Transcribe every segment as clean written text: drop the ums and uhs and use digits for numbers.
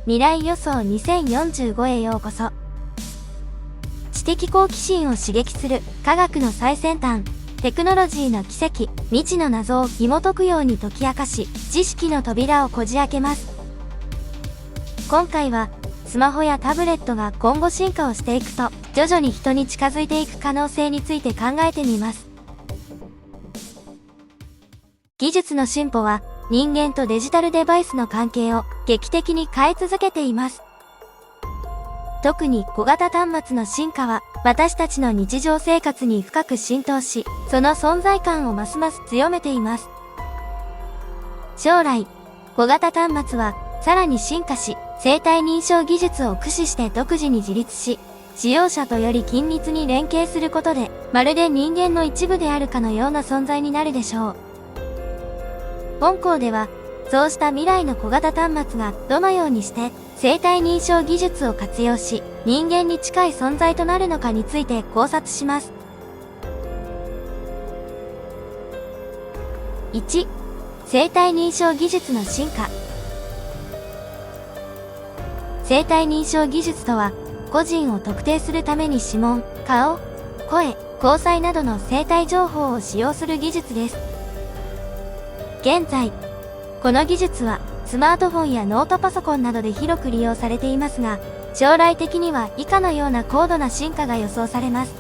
未来予想2045へようこそ。知的好奇心を刺激する科学の最先端、テクノロジーの奇跡、未知の謎を紐解くように解き明かし、知識の扉をこじ開けます。今回は、スマホやタブレットが今後進化をしていくと、徐々に人に近づいていく可能性について考えてみます。技術の進歩は、人間とデジタルデバイスの関係を劇的に変え続けています。特に小型端末の進化は、私たちの日常生活に深く浸透し、その存在感をますます強めています。将来、小型端末はさらに進化し、生体認証技術を駆使して独自に自立し、使用者とより緊密に連携することで、まるで人間の一部であるかのような存在になるでしょう。本校では、そうした未来の小型端末がどのようにして生体認証技術を活用し、人間に近い存在となるのかについて考察します。1、生体認証技術の進化。生体認証技術とは、個人を特定するために指紋、顔、声、虹彩などの生体情報を使用する技術です。現在、この技術はスマートフォンやノートパソコンなどで広く利用されていますが、将来的には以下のような高度な進化が予想されます。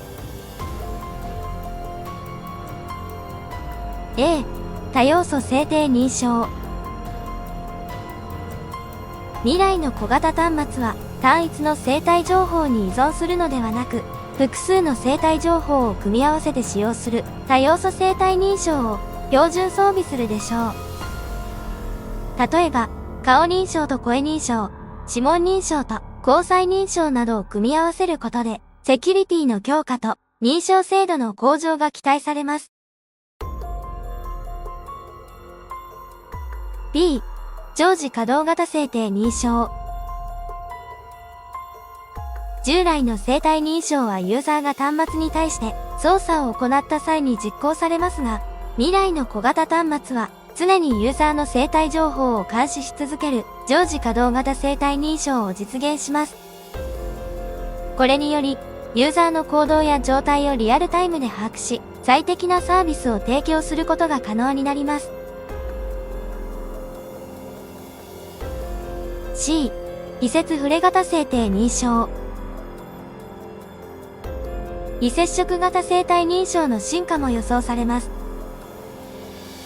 A、多要素生体認証。未来の小型端末は単一の生体情報に依存するのではなく、複数の生体情報を組み合わせて使用する多要素生体認証を標準装備するでしょう。例えば、顔認証と声認証、指紋認証と虹彩認証などを組み合わせることで、セキュリティの強化と認証精度の向上が期待されます。B、常時稼働型生体認証。従来の生体認証はユーザーが端末に対して操作を行った際に実行されますが、未来の小型端末は常にユーザーの生体情報を監視し続ける常時稼働型生体認証を実現します。これにより、ユーザーの行動や状態をリアルタイムで把握し、最適なサービスを提供することが可能になります。C、非接触型生体認証。非接触型生体認証の進化も予想されます。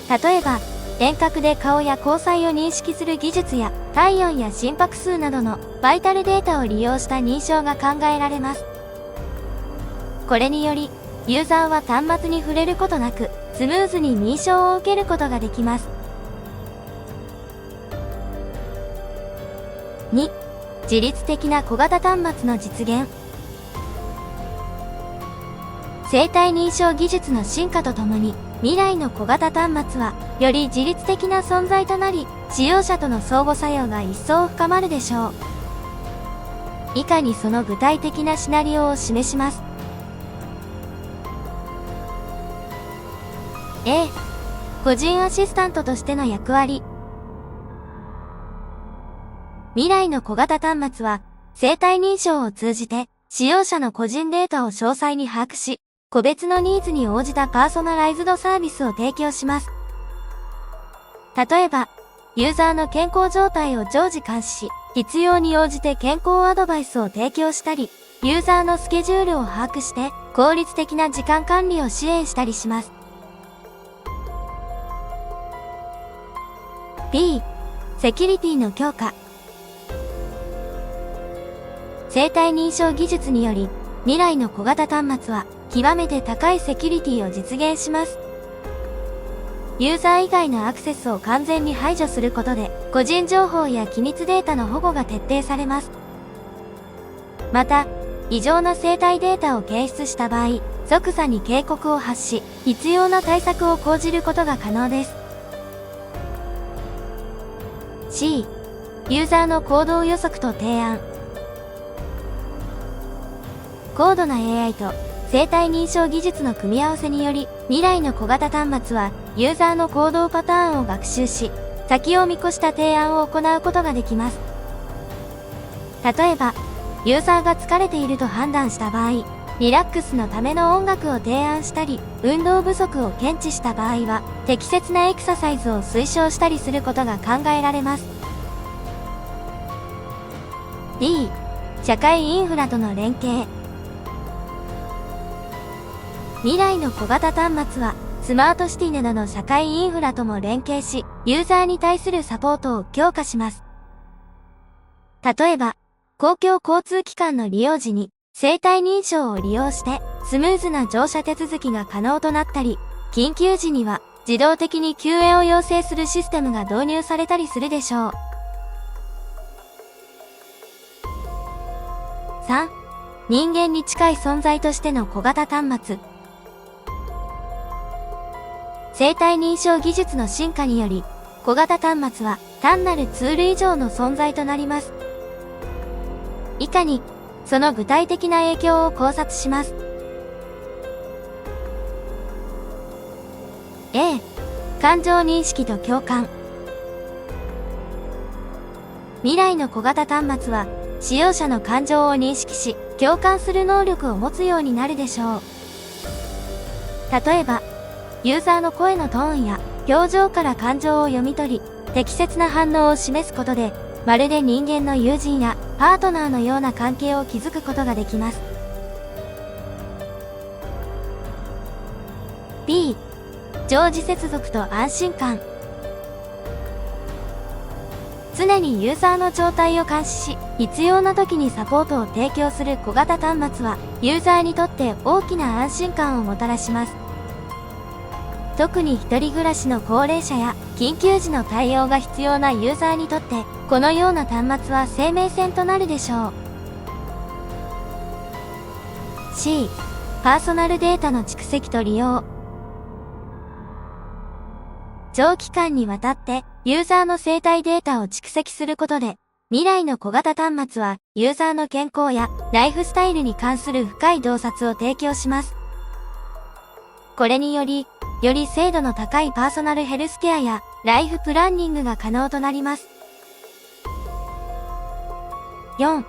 例えば、遠隔で顔や虹彩を認識する技術や、体温や心拍数などのバイタルデータを利用した認証が考えられます。これにより、ユーザーは端末に触れることなく、スムーズに認証を受けることができます。2、自律的な小型端末の実現。生体認証技術の進化とともに、未来の小型端末は、より自律的な存在となり、使用者との相互作用が一層深まるでしょう。以下にその具体的なシナリオを示します。A、個人アシスタントとしての役割。未来の小型端末は、生体認証を通じて、使用者の個人データを詳細に把握し、個別のニーズに応じたパーソナライズドサービスを提供します。例えば、ユーザーの健康状態を常時監視し、必要に応じて健康アドバイスを提供したり、ユーザーのスケジュールを把握して、効率的な時間管理を支援したりします。B、セキュリティの強化。生体認証技術により、未来の小型端末は、極めて高いセキュリティを実現します。ユーザー以外のアクセスを完全に排除することで、個人情報や機密データの保護が徹底されます。また、異常な生体データを検出した場合、即座に警告を発し、必要な対策を講じることが可能です。C、ユーザーの行動予測と提案。高度な AI と生体認証技術の組み合わせにより、未来の小型端末はユーザーの行動パターンを学習し、先を見越した提案を行うことができます。例えば、ユーザーが疲れていると判断した場合、リラックスのための音楽を提案したり、運動不足を検知した場合は、適切なエクササイズを推奨したりすることが考えられます。D、社会インフラとの連携。未来の小型端末は、スマートシティなどの社会インフラとも連携し、ユーザーに対するサポートを強化します。例えば、公共交通機関の利用時に、生体認証を利用して、スムーズな乗車手続きが可能となったり、緊急時には、自動的に救援を要請するシステムが導入されたりするでしょう。3、人間に近い存在としての小型端末。生体認証技術の進化により、小型端末は単なるツール以上の存在となります。以下に、その具体的な影響を考察します。A、感情認識と共感。未来の小型端末は、使用者の感情を認識し、共感する能力を持つようになるでしょう。例えば、ユーザーの声のトーンや表情から感情を読み取り、適切な反応を示すことで、まるで人間の友人やパートナーのような関係を築くことができます。B、常時接続と安心感。常にユーザーの状態を監視し、必要な時にサポートを提供する小型端末は、ユーザーにとって大きな安心感をもたらします。特に一人暮らしの高齢者や緊急時の対応が必要なユーザーにとって、このような端末は生命線となるでしょう。C、パーソナルデータの蓄積と利用。長期間にわたってユーザーの生体データを蓄積することで、未来の小型端末はユーザーの健康やライフスタイルに関する深い洞察を提供します。これにより、より精度の高いパーソナルヘルスケアやライフプランニングが可能となります。4、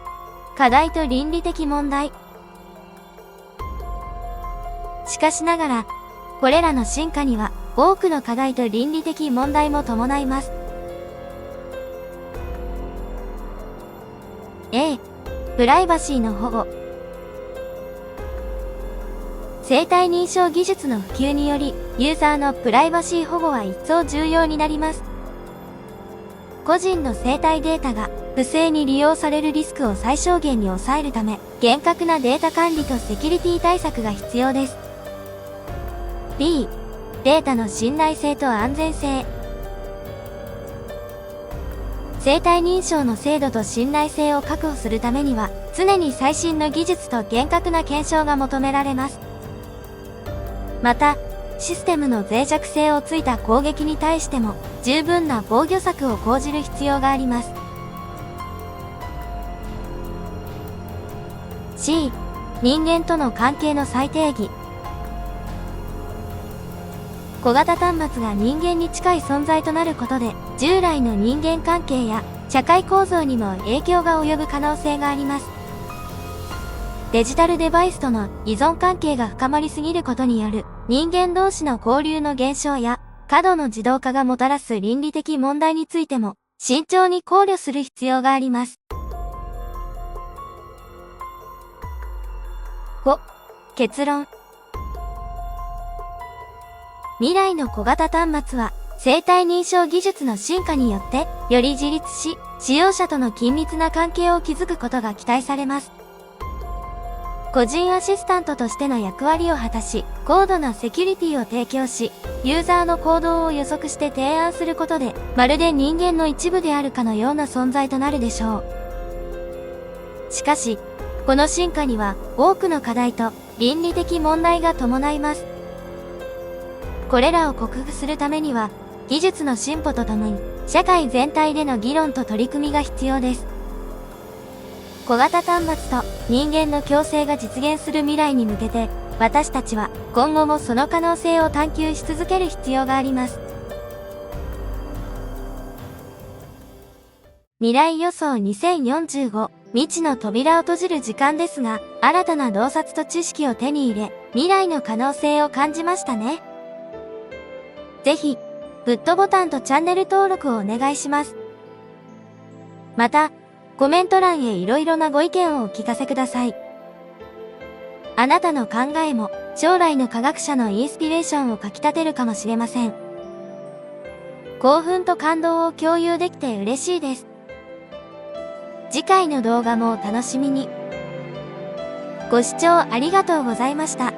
課題と倫理的問題。しかしながら、これらの進化には多くの課題と倫理的問題も伴います。A、プライバシーの保護。生体認証技術の普及により、ユーザーのプライバシー保護は一層重要になります。個人の生体データが不正に利用されるリスクを最小限に抑えるため、厳格なデータ管理とセキュリティ対策が必要です。B、データの信頼性と安全性。生体認証の精度と信頼性を確保するためには、常に最新の技術と厳格な検証が求められます。また、システムの脆弱性をついた攻撃に対しても、十分な防御策を講じる必要があります。C、人間との関係の再定義。小型端末が人間に近い存在となることで、従来の人間関係や社会構造にも影響が及ぶ可能性があります。デジタルデバイスとの依存関係が深まりすぎることによる人間同士の交流の減少や過度の自動化がもたらす倫理的問題についても慎重に考慮する必要があります。5、結論。未来の小型端末は生体認証技術の進化によってより自立し、使用者との緊密な関係を築くことが期待されます。個人アシスタントとしての役割を果たし、高度なセキュリティを提供し、ユーザーの行動を予測して提案することで、まるで人間の一部であるかのような存在となるでしょう。しかし、この進化には多くの課題と倫理的問題が伴います。これらを克服するためには、技術の進歩とともに、社会全体での議論と取り組みが必要です。小型端末と人間の共生が実現する未来に向けて、私たちは今後もその可能性を探求し続ける必要があります。未来予想2045、未知の扉を閉じる時間ですが、新たな洞察と知識を手に入れ、未来の可能性を感じましたね。ぜひ、グッドボタンとチャンネル登録をお願いします。また、コメント欄へ色々なご意見をお聞かせください。あなたの考えも、将来の科学者のインスピレーションをかき立てるかもしれません。興奮と感動を共有できて嬉しいです。次回の動画もお楽しみに。ご視聴ありがとうございました。